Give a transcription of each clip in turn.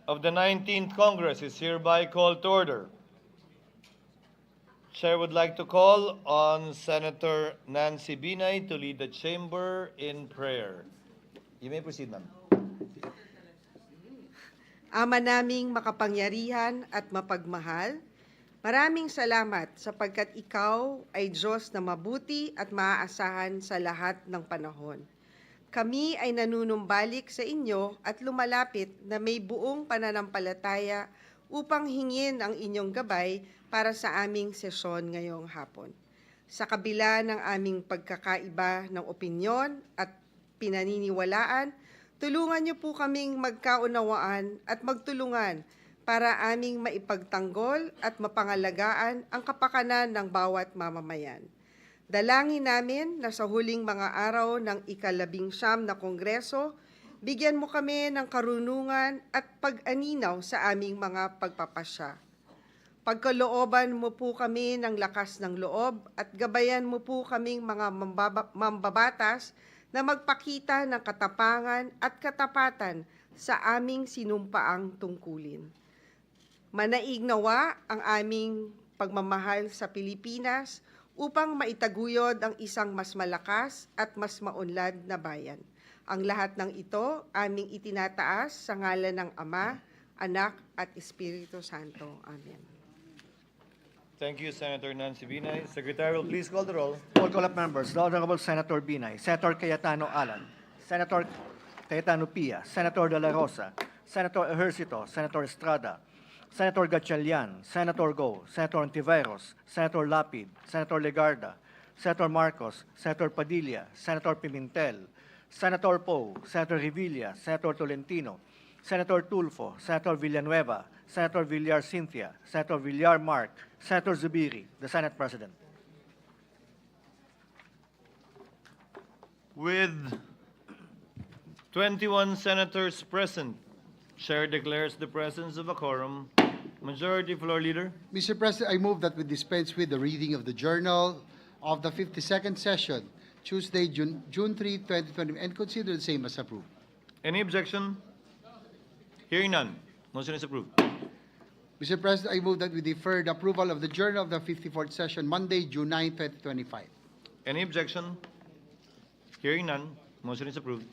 of the 19th Congress is hereby called to order. Chair would like to call on Senator Nancy Binay to lead the chamber in prayer. You may proceed, ma'am. Ama naming makapangyarihan at mapagmahal, maraming salamat sapagkat ikaw ay Diyos na mabuti at maaasahan sa lahat ng panahon. Kami ay nanunumbalik sa inyo at lumalapit na may buong pananampalataya upang hingin ang inyong gabay para sa aming sesyon ngayong hapon. Sa kabila ng aming pagkakaiba ng opinyon at pinaniniwalaan, tulungan niyo po kaming magkaunawaan at magtulungan para aming maipagtanggol at mapangalagaan ang kapakanan ng bawat mamamayan. Dalangin namin na sa huling mga araw ng ika-19 na Kongreso, bigyan mo kami ng karunungan at pag-aninaw sa aming mga pagpapasya. Pagkalooban mo po kami ng lakas ng loob at gabayan mo po kaming mga mambabatas na magpakita ng katapangan at katapatan sa aming sinumpaang tungkulin. Manaig nawa ang aming pagmamahal sa Pilipinas upang maitaguyod ang isang mas malakas at mas maunlad na bayan. Ang lahat ng ito aming itinataas sa ngalan ng Ama, Anak at Espiritu Santo. Amen. Thank you, Senator Nancy Binay. Secretary will please call the roll. Roll call of members. The Honorable Senator Binay, Senator Cayetano Alan, Senator Cayetano Pia, Senator De La Rosa, Senator Ejercito, Senator Estrada, Senator Gatchalian, Senator Go, Senator Ontiveros, Senator Lapid, Senator Legarda, Senator Marcos, Senator Padilla, Senator Pimentel, Senator Poe, Senator Revilla, Senator Tolentino, Senator Tulfo, Senator Villanueva, Senator Villar Cynthia, Senator Villar Mark, Senator Zubiri, the Senate President. With 21 senators present, Chair declares the presence of a quorum. Majority Floor Leader. Mr. President, I move that we dispense with the reading of the journal of the 52nd session, Tuesday, June 3, 2020, and consider the same as approved. Any objection? Hearing none. Motion is approved. Mr. President, I move that we defer the approval of the journal of the 54th session, Monday, June 9, 2025. Any objection? Hearing none. Motion is approved.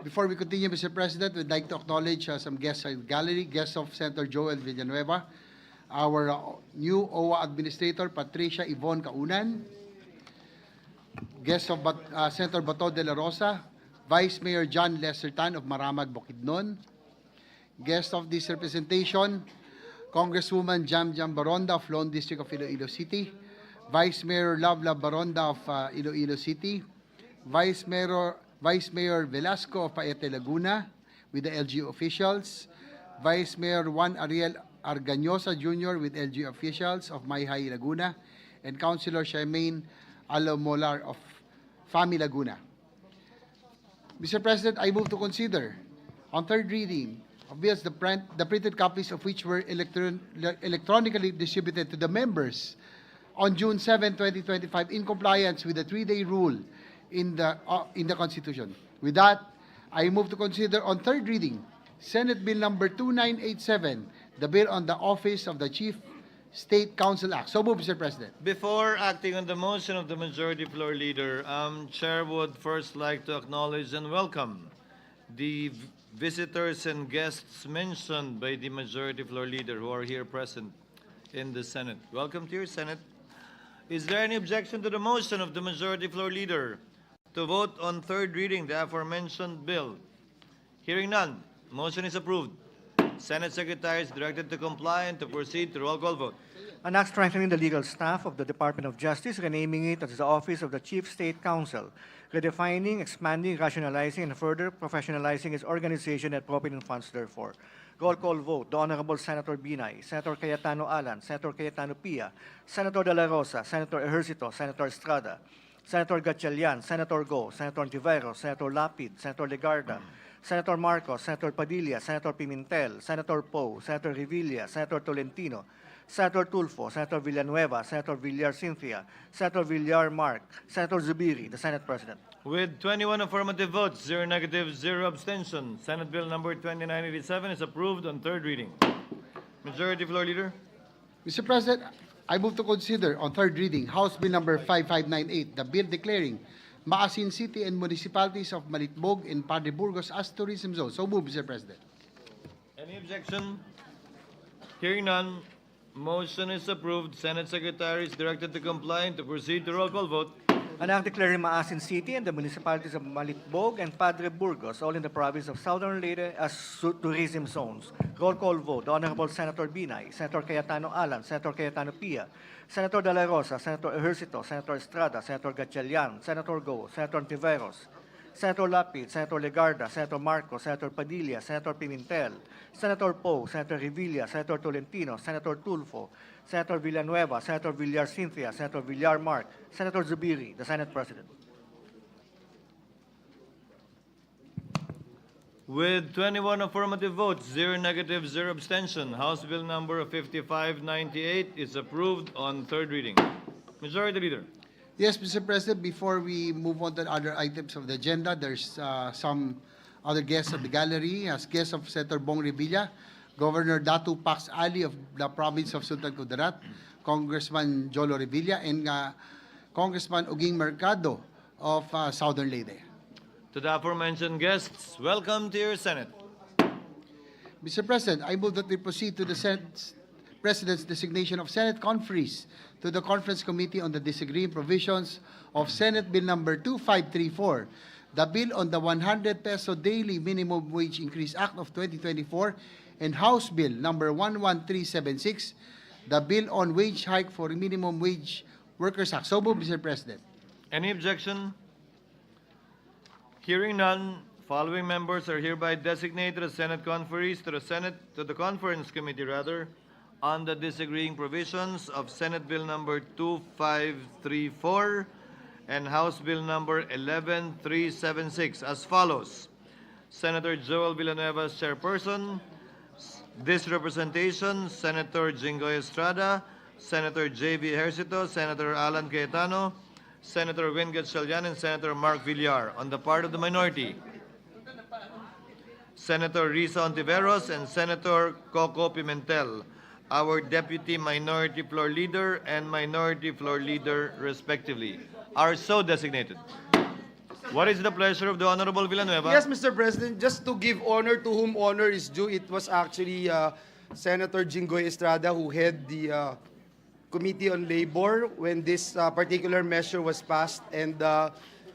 Before we continue, Mr. President, we'd like to acknowledge some guests in the gallery, guests of Senator Joel Villanueva, our new OWA Administrator, Patricia Yvonne Kaunan, guests of Senator Bato de la Rosa, Vice Mayor John Lestertan of Maramag, Bukidnon, guest of this representation, Congresswoman Jam Baronda of Lone District of Iloilo City, Vice Mayor Love Baronda of Iloilo City, Vice Mayor Velasco of Paete Laguna with the LGU officials, Vice Mayor Juan Ariel Argañosa Jr. with LGU officials of Mayhay Laguna, and Councilor Charmaine Alomolar of FAMI Laguna. Mr. President, I move to consider on third reading of bills the printed copies of which were electronically distributed to the members on June 7, 2025 in compliance with the 3-day rule in the Constitution. With that, I move to consider on third reading Senate Bill number 2987, the bill on the Office of the Chief State Counsel Act. So move, Mr. President. Before acting on the motion of the Majority Floor Leader, Chair would first like to acknowledge and welcome the visitors and guests mentioned by the Majority Floor Leader who are here present in the Senate. Welcome to your Senate. Is there any objection to the motion of the Majority Floor Leader to vote on third reading the aforementioned bill? Hearing none, motion is approved. Senate Secretary is directed to comply and to proceed to roll call vote. An act strengthening the legal staff of the Department of Justice, renaming it as the Office of the Chief State Counsel, redefining, expanding, rationalizing, and further professionalizing its organization and appropriating funds therefore. Roll call vote. The Honorable Senator Binay, Senator Cayetano Alan, Senator Cayetano Pia, Senator De La Rosa, Senator Ejercito, Senator Estrada, Senator Gatchalian, Senator Go, Senator Ontiveros, Senator Lapid, Senator Legarda, Senator Marcos, Senator Padilla, Senator Pimentel, Senator Poe, Senator Revilla, Senator Tolentino, Senator Tulfo, Senator Villanueva, Senator Villar Cynthia, Senator Villar Mark, Senator Zubiri, the Senate President. With 21 affirmative votes, 0 negative, 0 abstention, Senate Bill number 2987 is approved on third reading. Majority Floor Leader. Mr. President, I move to consider on third reading House Bill number 5598, the bill declaring Maasin City and municipalities of Malitbog and Padre Burgos as tourism zones. So move, Mr. President. Any objection? Hearing none, motion is approved. Senate Secretary is directed to comply and to proceed to roll call vote. An act declaring Maasin City and the municipalities of Malitbog and Padre Burgos, all in the province of Southern Leyte, as tourism zones. Roll call vote. The Honorable Senator Binay, Senator Cayetano Alan, Senator Cayetano Pia, Senator De La Rosa, Senator Ejercito, Senator Estrada, Senator Gatchalian, Senator Go, Senator Tiveros, Senator Lapid, Senator Legarda, Senator Marcos, Senator Padilla, Senator Pimentel, Senator Poe, Senator Revilla, Senator Tolentino, Senator Tulfo, Senator Villanueva, Senator Villar Cynthia, Senator Villar Mark, Senator Zubiri, the Senate President. With 21 affirmative votes, 0 negative, 0 abstention, House Bill number 5598 is approved on third reading. Majority Leader. Yes, Mr. President, before we move on to other items of the agenda, there's some other guests at the gallery. As guests of Senator Bong Revilla, Governor Datu Pax Ali of the province of Sultan Kudarat, Congressman Jolo Revilla, and Congressman Uging Mercado of Southern Leyte. To the aforementioned guests, welcome to your Senate. Mr. President, I move that we proceed to the Senate President's designation of Senate conferees to the Conference Committee on the Disagreeing Provisions of Senate Bill number 2534, the bill on the 100 peso daily minimum wage increase act of 2024, and House Bill number 11376, the bill on wage hike for minimum wage workers act. So move, Mr. President. Any objection? Hearing none, following members are hereby designated as Senate conferees to the Conference Committee on the disagreeing provisions of Senate Bill number 2534 and House Bill number 11376 as follows. Senator Joel Villanueva, Chairperson. This representation, Senator Jingoy Estrada, Senator J.V. Ejercito, Senator Alan Cayetano, Senator Win Gatchalian, and Senator Mark Villar. On the part of the minority, Senator Risa Ontiveros and Senator Coco Pimentel, our Deputy Minority Floor Leader and Minority Floor Leader respectively, are so designated. What is the pleasure of the Honorable Villanueva? Yes, Mr. President, just to give honor to whom honor is due, it was actually Senator Jingoy Estrada who head the Committee on Labor when this particular measure was passed, and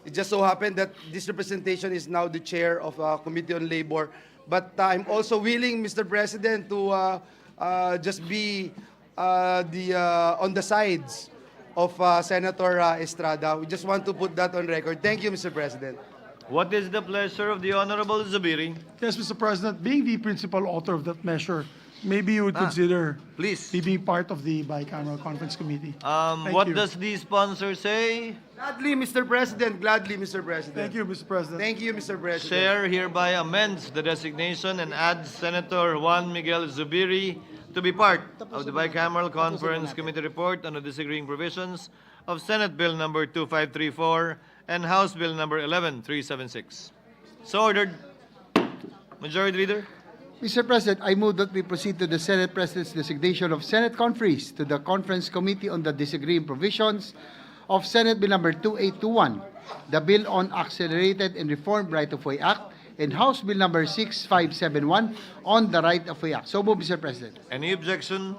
it just so happened that this representation is now the chair of Committee on Labor. But I'm also willing, Mr. President, to just be on the sides of Senator Estrada. We just want to put that on record. Thank you, Mr. President. What is the pleasure of the Honorable Zubiri? Yes, Mr. President, being the principal author of that measure, maybe you would consider Please. me being part of the bicameral conference committee. Thank What you. does the sponsor say? Gladly, Mr. President. Gladly, Mr. President. Thank you, Mr. President. Thank you, Mr. President. Chair hereby amends the designation and adds Senator Juan Miguel Zubiri to be part of the bicameral conference committee report on the disagreeing provisions of Senate Bill number 2534 and House Bill number 11376. So ordered. Majority Leader. Mr. President, I move that we proceed to the Senate President's designation of Senate conferees to the Conference Committee on the Disagreeing Provisions of Senate Bill number 2821, the bill on Accelerated and Reformed Right-of-Way Act, and House Bill number 6571 on the Right-of-Way Act. So move, Mr. President. Any objection?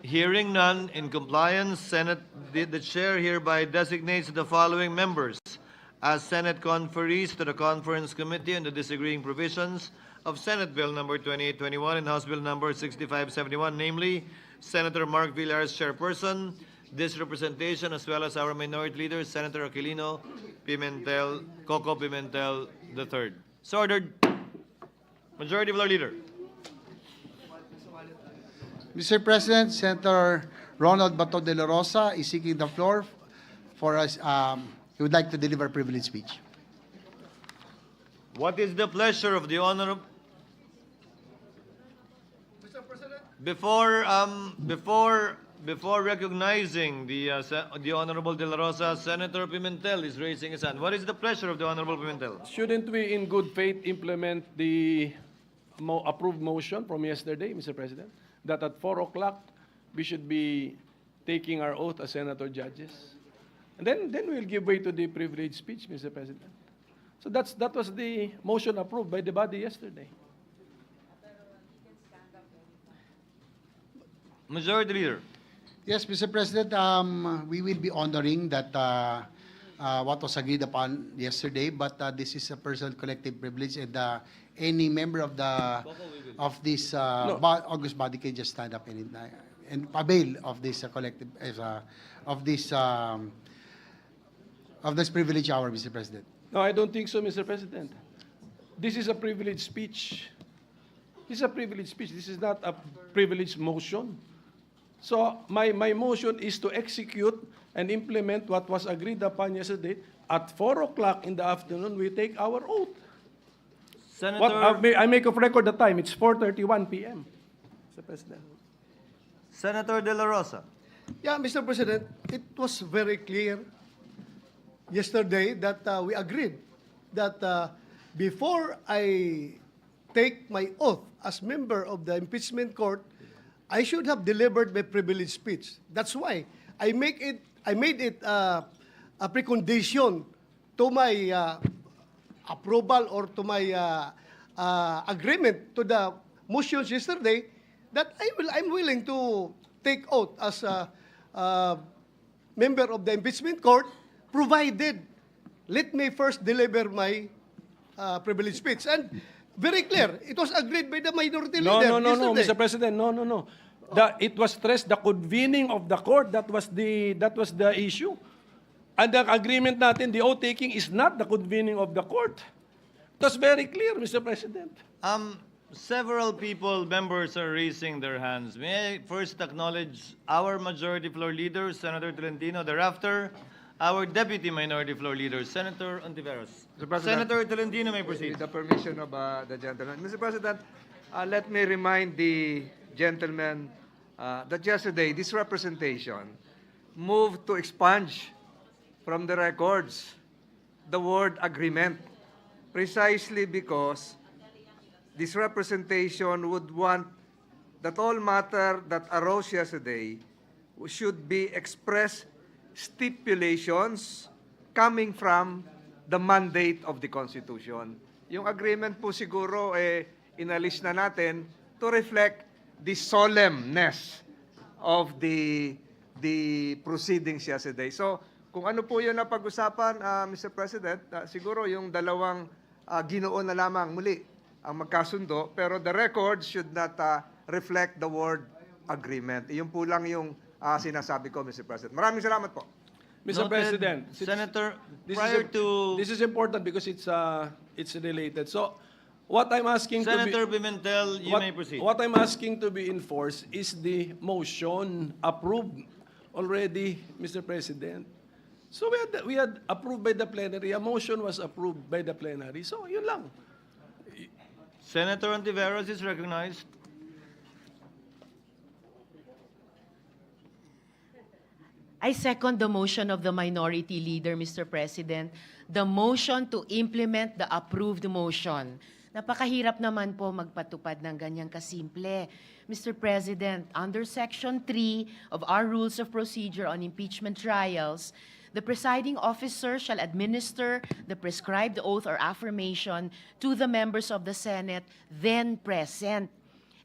Hearing none, in compliance, the chair hereby designates the following members as Senate conferees to the Conference Committee on the Disagreeing Provisions of Senate Bill number 2821 and House Bill number 6571, namely Senator Mark Villar as chairperson, this representation, as well as our minority leader, Senator Aquilino Pimentel, Coco Pimentel III. So ordered. Majority Floor Leader. Mr. President, Senator Ronald Bato de la Rosa is seeking the floor for us. He would like to deliver a privilege speech. What is the pleasure of the honorable? Before Before recognizing the Honorable De La Rosa, Senator Pimentel is raising his hand. What is the pleasure of the Honorable Pimentel? Shouldn't we, in good faith, implement the approved motion from yesterday, Mr. President, that at 4 o'clock we should be taking our oath as senator judges? And then we'll give way to the privilege speech, Mr. President. So that was the motion approved by the body yesterday. Majority Leader. Yes, Mr. President, we will be honoring that what was agreed upon yesterday, but this is a personal collective privilege, and any member of this August body can just stand up and avail of this collective of this privilege hour, Mr. President. No, I don't think so, Mr. President. This is a privileged speech. This is a privileged speech. This is not a privileged motion. So my motion is to execute and implement what was agreed upon yesterday. At 4 o'clock in the afternoon, we take our oath. Senator, I make of record the time. It's 4:31 p.m. Mr. President. Senator De La Rosa. Yeah, Mr. President, it was very clear yesterday that we agreed that before I take my oath as member of the impeachment court, I should have delivered my privilege speech. That's why I made it a precondition to my approval or to my agreement to the motions yesterday that I'm willing to take oath as a member of the impeachment court, provided let me first deliver my privilege speech. And very clear, it was agreed by the minority No, leader no, yesterday. Mr. President, no. It was stressed the convening of the court. That was the issue. And the agreement natin, the oath taking is not the convening of the court. It was very clear, Mr. President. Several members are raising their hands. May I first acknowledge our Majority Floor Leader, Senator Tolentino. Thereafter, our Deputy Minority Floor Leader, Senator Ontiveros. Mr. President, Senator Tolentino may proceed. with the permission of the gentleman. Mr. President, let me remind the gentleman that yesterday this representation moved to expunge from the records the word agreement, precisely because this representation would want that all matter that arose yesterday should be express stipulations coming from the mandate of the Constitution. Yung agreement po siguro inalis na natin to reflect the solemnness of the proceedings yesterday. So, kung ano po yun na pag-usapan, Mr. President, siguro yung dalawang ginoon na lamang muli ang magkasundo, pero the record should not reflect the word agreement. Iyon po lang yung sinasabi ko, Mr. President. Maraming salamat po. Mr. Noted. President, Senator, this this is important because it's related. So, what I'm asking Senator Pimentel, you may proceed. What I'm asking to be enforced is the motion approved already, Mr. President. So we had approved by the plenary. A motion was approved by the plenary. So yun lang. Senator Ontiveros is recognized. I second the motion of the minority leader, Mr. President. The motion to implement the approved motion. Napakahirap naman po magpatupad ng ganyang kasimple. Mr. President, under Section 3 of our Rules of Procedure on Impeachment Trials, the presiding officer shall administer the prescribed oath or affirmation to the members of the Senate then present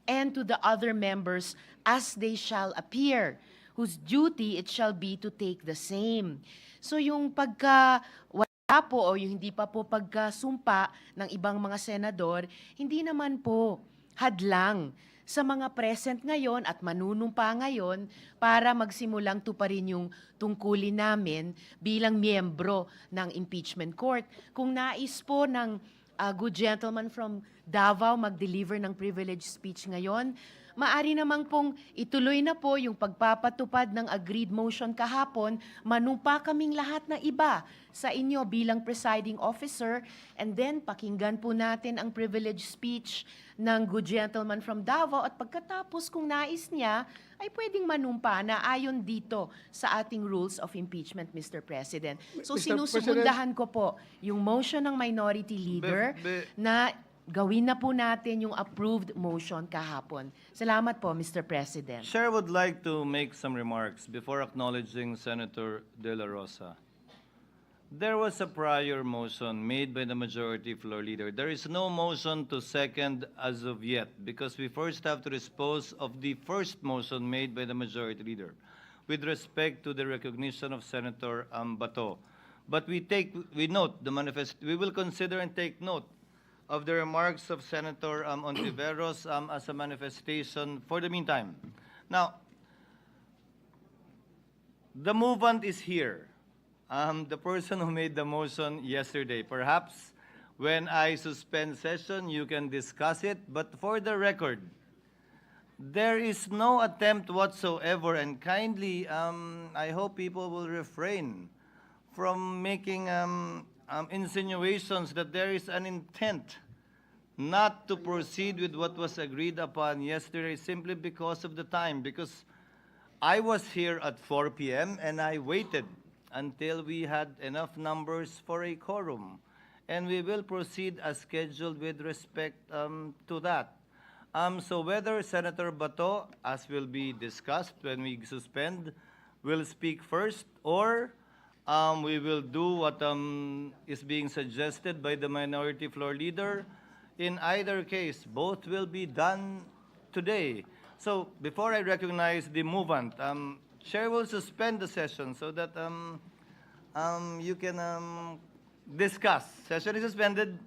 and to the other members as they shall appear, whose duty it shall be to take the same. So yung pagka wala po o yung hindi pa po pagkasumpa ng ibang mga senador, hindi naman po hadlang sa mga present ngayon at manunumpa ngayon para magsimulang tuparin yung tungkulin namin bilang miyembro ng impeachment court. Kung nais po ng good gentleman from Davao mag-deliver ng privilege speech ngayon, maari namang pong ituloy na po yung pagpapatupad ng agreed motion kahapon, manumpa kaming lahat na iba sa inyo bilang presiding officer, and then pakinggan po natin ang privilege speech ng good gentleman from Davao, at pagkatapos kung nais niya, ay pwedeng manumpa na ayon dito sa ating rules of impeachment, Mr. President. So Mr. sinusugundahan ko po yung motion ng minority leader na gawin na po natin yung approved motion kahapon. Salamat po, Mr. President. Chair would like to make some remarks before acknowledging Senator De La Rosa. There was a prior motion made by the majority floor leader. There is no motion to second as of yet because we first have to dispose of the first motion made by the majority leader with respect to the recognition of Senator Bato. But we note the we will consider and take note of the remarks of Senator Ontiveros as a manifestation for the meantime. Now, the movant is here. The person who made the motion yesterday. Perhaps when I suspend session, you can discuss it. But for the record, there is no attempt whatsoever, and kindly, I hope people will refrain from making insinuations that there is an intent not to proceed with what was agreed upon yesterday simply because of the time. Because I was here at 4 p.m. and I waited until we had enough numbers for a quorum. And we will proceed as scheduled with respect to that. So whether Senator Bato, as will be discussed when we suspend, will speak first, or we will do what is being suggested by the minority floor leader. In either case, both will be done today. So before I recognize the movant, Chair will suspend the session so that you can discuss. Session is suspended.